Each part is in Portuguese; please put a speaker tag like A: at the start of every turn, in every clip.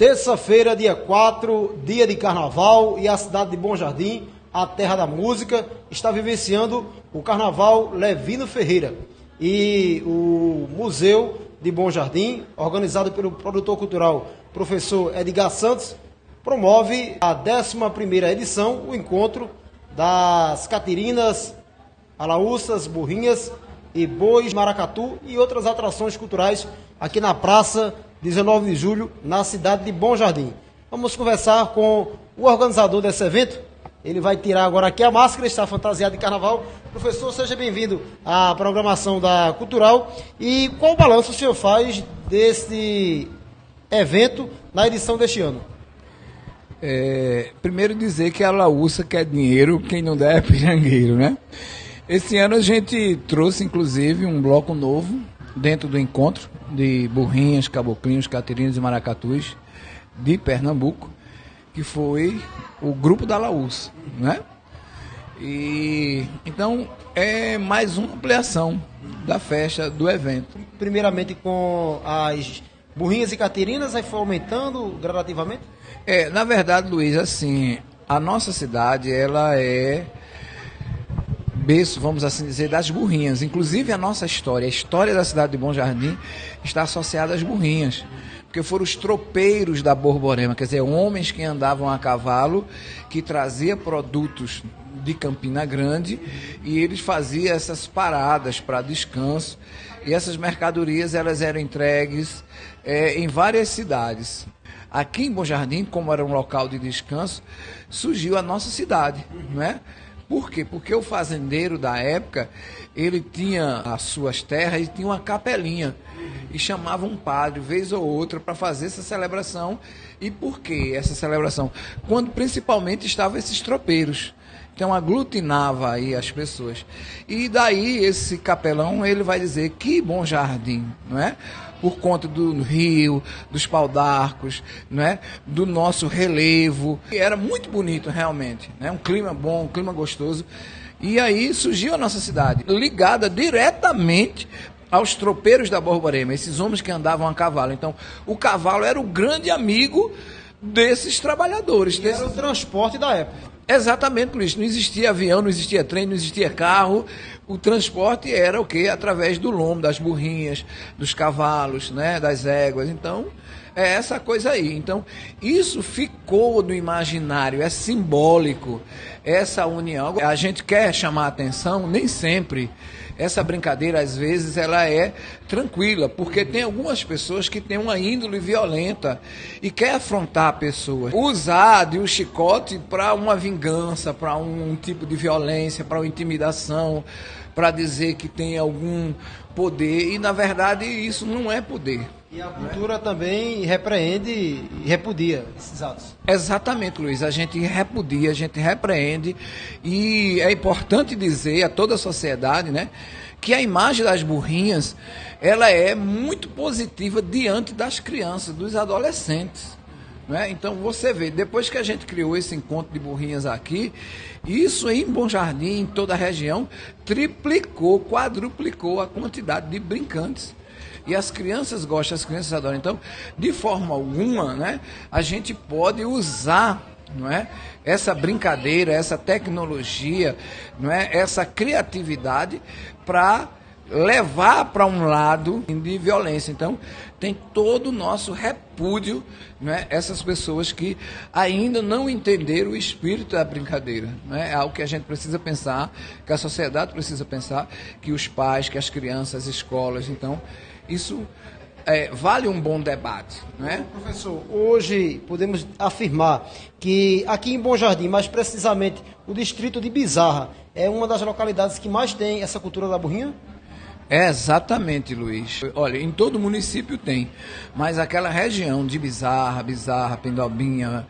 A: Terça-feira, dia 4, dia de carnaval, e a cidade de Bom Jardim, a terra da música, está vivenciando o Carnaval Levino Ferreira. E o Museu de Bom Jardim, organizado pelo produtor cultural professor Edgar Santos, promove a 11ª edição, o encontro das Caterinas, Alaúças, Burrinhas e Bois Maracatu e outras atrações culturais aqui na Praça 19 de Julho, na cidade de Bom Jardim. Vamos conversar com o organizador desse evento. Ele vai tirar agora aqui a máscara, está fantasiado de carnaval. Professor, seja bem-vindo à programação da Cultural. E qual o balanço o senhor faz desse evento na edição deste ano?
B: Primeiro dizer que a Alaúça quer dinheiro, quem não der é pirangueiro, né? Esse ano a gente trouxe, inclusive, um bloco novo dentro do encontro de burrinhas, caboclinhos, caterinas e maracatus de Pernambuco, que foi o grupo da Alaúça, né? E então é mais uma ampliação da festa, do evento.
A: Primeiramente com as burrinhas e caterinas, aí foi aumentando gradativamente?
B: Na verdade, Luiz, assim, a nossa cidade, ela é berço, vamos assim dizer, das burrinhas. Inclusive a nossa história, a história da cidade de Bom Jardim está associada às burrinhas, porque foram os tropeiros da Borborema, quer dizer, homens que andavam a cavalo, que traziam produtos de Campina Grande e eles faziam essas paradas para descanso, e essas mercadorias elas eram entregues em várias cidades. Aqui em Bom Jardim, como era um local de descanso, surgiu a nossa cidade, não é? Por quê? Porque o fazendeiro da época, ele tinha as suas terras e tinha uma capelinha. E chamava um padre, vez ou outra, para fazer essa celebração. E por que essa celebração? Quando principalmente estavam esses tropeiros. Então aglutinava aí as pessoas. E daí esse capelão, ele vai dizer que Bom Jardim, não é? Por conta do rio, dos pau-d'arcos, né? Do nosso relevo. E era muito bonito realmente, né? Um clima bom, um clima gostoso. E aí surgiu a nossa cidade, ligada diretamente aos tropeiros da Borborema, esses homens que andavam a cavalo. Então, o cavalo era o grande amigo desses trabalhadores.
A: Era o transporte da época.
B: Exatamente, Luiz. Não existia avião, não existia trem, não existia carro. O transporte era o quê? Através do lombo, das burrinhas, dos cavalos, né? Das éguas. Então, é essa coisa aí. Então, isso ficou no imaginário, é simbólico, essa união. A gente quer chamar a atenção, nem sempre. Essa brincadeira, às vezes, ela é tranquila, porque tem algumas pessoas que têm uma índole violenta e quer afrontar a pessoa. Usar de um chicote para uma vingança, para um tipo de violência, para uma intimidação, para dizer que tem algum poder, e, na verdade, isso não é poder.
A: E a cultura também repreende e repudia esses atos.
B: Exatamente, Luiz. A gente repudia, a gente repreende, e é importante dizer a toda a sociedade, né, que a imagem das burrinhas, ela é muito positiva diante das crianças, dos adolescentes. Né? Então você vê, depois que a gente criou esse encontro de burrinhas aqui, isso em Bom Jardim, em toda a região, triplicou, quadruplicou a quantidade de brincantes. E as crianças gostam, as crianças adoram. Então, de forma alguma, né, a gente pode usar, não é, essa brincadeira, essa tecnologia, não é, essa criatividade para levar para um lado de violência. Então, tem todo o nosso repúdio, né, essas pessoas que ainda não entenderam o espírito da brincadeira. Né? É algo que a gente precisa pensar, que a sociedade precisa pensar, que os pais, que as crianças, as escolas. Então, isso vale um bom debate. Né?
A: Professor, hoje podemos afirmar que aqui em Bom Jardim, mais precisamente o distrito de Bizarra, é uma das localidades que mais tem essa cultura da burrinha?
B: Exatamente, Luiz. Olha, em todo município tem, mas aquela região de Bizarra, Pindobinha,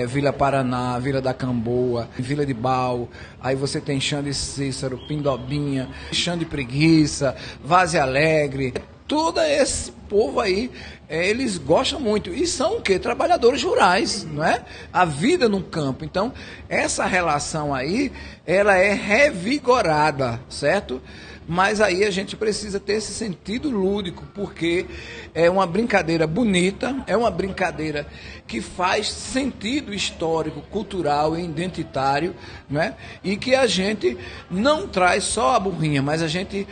B: Vila Paraná, Vila da Camboa, Vila de Bau, aí você tem Chão de Cícero, Pindobinha, Chão de Preguiça, Várzea Alegre, todo esse povo aí, eles gostam muito. E são o quê? Trabalhadores rurais, não é? A vida no campo. Então, essa relação aí, ela é revigorada, certo? Mas aí a gente precisa ter esse sentido lúdico, porque é uma brincadeira bonita, é uma brincadeira que faz sentido histórico, cultural e identitário, né? E que a gente não traz só a burrinha, mas a gente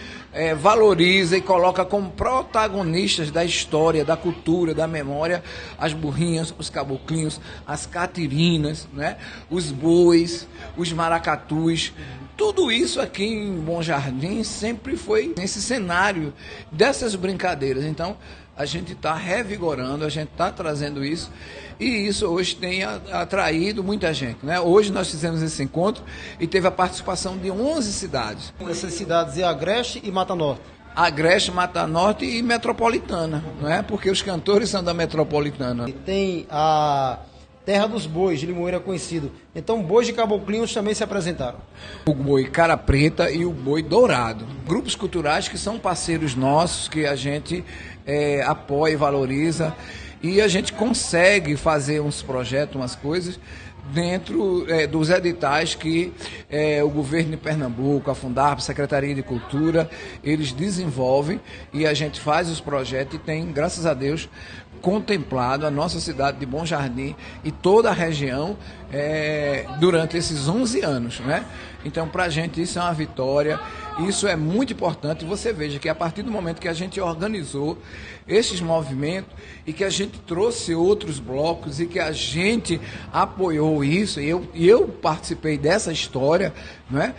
B: valoriza e coloca como protagonistas da história, da cultura, da memória, as burrinhas, os caboclinhos, as catirinas, né? Os bois, os maracatus. Tudo isso aqui em Bom Jardim sempre foi nesse cenário dessas brincadeiras. Então, a gente está revigorando, a gente está trazendo isso, e isso hoje tem atraído muita gente, né? Hoje nós fizemos esse encontro e teve a participação de 11 cidades.
A: Essas cidades é Agreste e Mata Norte.
B: Agreste, Mata Norte e Metropolitana, não é? Porque os cantores são da Metropolitana.
A: E tem a Terra dos Bois, de Limoeiro conhecido. Então, bois de caboclinhos também se apresentaram.
B: O boi cara preta e o boi dourado. Grupos culturais que são parceiros nossos, que a gente apoia e valoriza. E a gente consegue fazer uns projetos, umas coisas, dentro dos editais que o governo de Pernambuco, a Fundarp, a Secretaria de Cultura, eles desenvolvem, e a gente faz os projetos e tem, graças a Deus, contemplado a nossa cidade de Bom Jardim e toda a região durante esses 11 anos, né? Então, para a gente isso é uma vitória, isso é muito importante. Você veja que a partir do momento que a gente organizou esses movimentos e que a gente trouxe outros blocos e que a gente apoiou isso, e eu participei dessa história, né?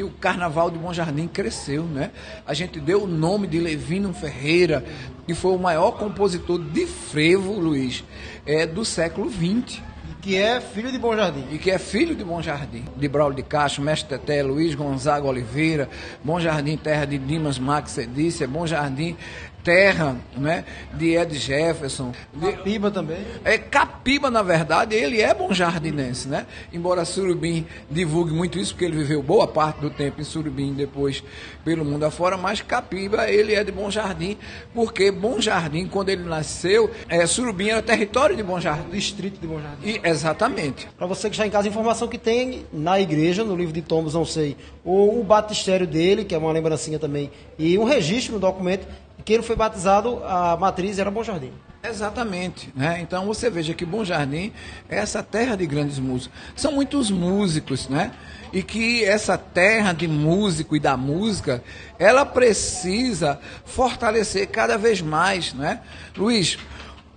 B: O Carnaval de Bom Jardim cresceu, né? A gente deu o nome de Levino Ferreira, que foi o maior compositor de frevo, Luiz, do século XX.
A: Que é filho de Bom Jardim.
B: E que é filho de Bom Jardim. De Braulio de Castro, Mestre Teté, Luiz Gonzaga Oliveira, Bom Jardim, terra de Dimas Max Edícia, Bom Jardim, terra, né, de Ed Jefferson.
A: Capiba também.
B: Capiba, na verdade, ele é bonjardinense, né? Embora Surubim divulgue muito isso, porque ele viveu boa parte do tempo em Surubim, depois pelo mundo afora, mas Capiba, ele é de Bom Jardim, porque Bom Jardim, quando ele nasceu, Surubim era território de Bom Jardim.
A: Distrito de Bom Jardim.
B: Exatamente.
A: Para você que está em casa, informação que tem na igreja, no livro de Tomos, não sei, ou o batistério dele, que é uma lembrancinha também, e um registro no documento, que ele foi batizado, a matriz era Bom Jardim.
B: Exatamente, né? Então você veja que Bom Jardim é essa terra de grandes músicos. São muitos músicos, né? E que essa terra de músico e da música, ela precisa fortalecer cada vez mais, né? Luiz,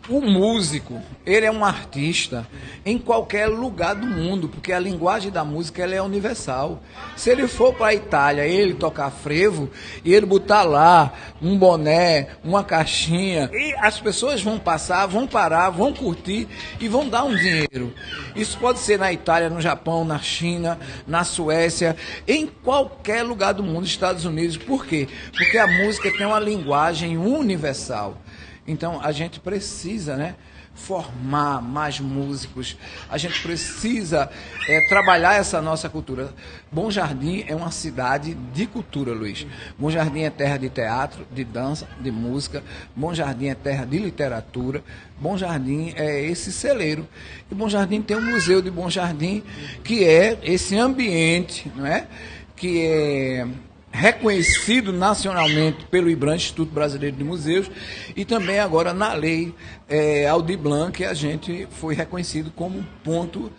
B: o músico, ele é um artista em qualquer lugar do mundo, porque a linguagem da música ela é universal. Se ele for para a Itália, ele tocar frevo, e ele botar lá um boné, uma caixinha, e as pessoas vão passar, vão parar, vão curtir e vão dar um dinheiro. Isso pode ser na Itália, no Japão, na China, na Suécia, em qualquer lugar do mundo, Estados Unidos. Por quê? Porque a música tem uma linguagem universal. Então, a gente precisa, né, formar mais músicos, a gente precisa trabalhar essa nossa cultura. Bom Jardim é uma cidade de cultura, Luiz. Bom Jardim é terra de teatro, de dança, de música. Bom Jardim é terra de literatura. Bom Jardim é esse celeiro. E Bom Jardim tem um museu de Bom Jardim, que é esse ambiente, não é? Que é reconhecido nacionalmente pelo IBRAM, Instituto Brasileiro de Museus, e também agora na lei Aldir Blanc, que a gente foi reconhecido como ponto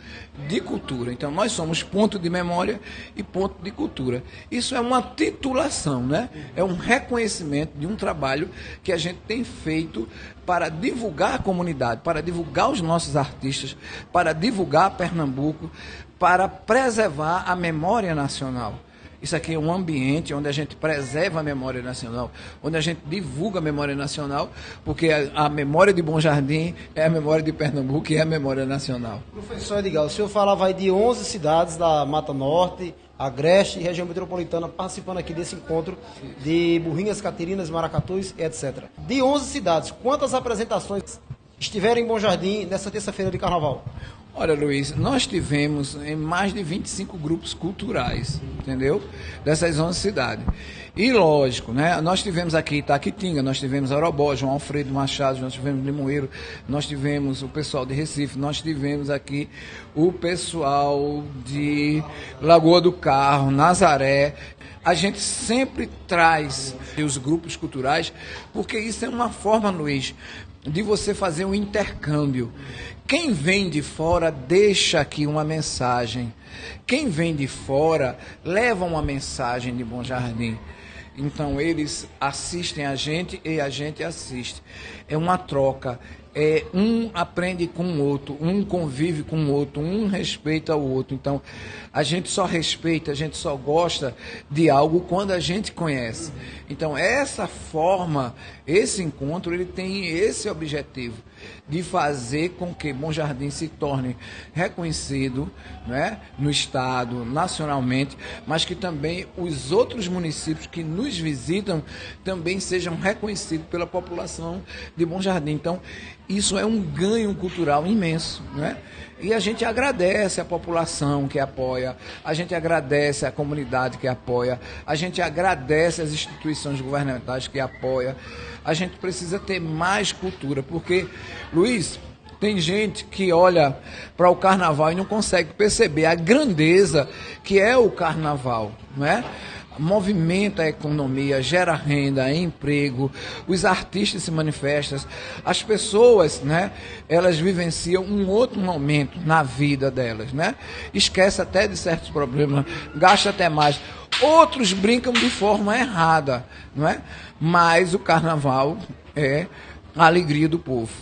B: de cultura. Então nós somos ponto de memória e ponto de cultura. Isso é uma titulação, né? É um reconhecimento de um trabalho que a gente tem feito para divulgar a comunidade, para divulgar os nossos artistas, para divulgar Pernambuco, para preservar a memória nacional. Isso aqui é um ambiente onde a gente preserva a memória nacional, onde a gente divulga a memória nacional, porque a memória de Bom Jardim é a memória de Pernambuco e é a memória nacional.
A: Professor Edgar, o senhor falava aí de 11 cidades da Mata Norte, Agreste e região metropolitana participando aqui desse encontro de burrinhas, catirinas, maracatus, etc. De 11 cidades, quantas apresentações estiveram em Bom Jardim nessa terça-feira de carnaval?
B: Olha, Luiz, nós tivemos em mais de 25 grupos culturais, entendeu? Dessas 11 cidades. E lógico, né? Nós tivemos aqui Itaquitinga, nós tivemos Arobó, João Alfredo Machado, nós tivemos Limoeiro, nós tivemos o pessoal de Recife, nós tivemos aqui o pessoal de Lagoa do Carro, Nazaré. a gente sempre traz os grupos culturais, porque isso é uma forma, Luiz, de você fazer um intercâmbio. Quem vem de fora deixa aqui uma mensagem. Quem vem de fora leva uma mensagem de Bom Jardim. Então eles assistem a gente e a gente assiste. É uma troca. Um aprende com o outro, um convive com o outro, um respeita o outro. Então, a gente só respeita, a gente só gosta de algo quando a gente conhece. Então, essa forma, esse encontro, ele tem esse objetivo de fazer com que Bom Jardim se torne reconhecido, né, no estado, nacionalmente, mas que também os outros municípios que nos visitam também sejam reconhecidos pela população de Bom Jardim. Então, isso é um ganho cultural imenso, né? E a gente agradece a população que apoia, a gente agradece a comunidade que apoia, a gente agradece as instituições governamentais que apoiam. A gente precisa ter mais cultura, porque, Luiz, tem gente que olha para o carnaval e não consegue perceber a grandeza que é o carnaval, não é? Movimenta a economia, gera renda, emprego, os artistas se manifestam, as pessoas, né, elas vivenciam um outro momento na vida delas, né? Esquece até de certos problemas, gasta até mais. Outros brincam de forma errada, não é? Mas o carnaval é a alegria do povo.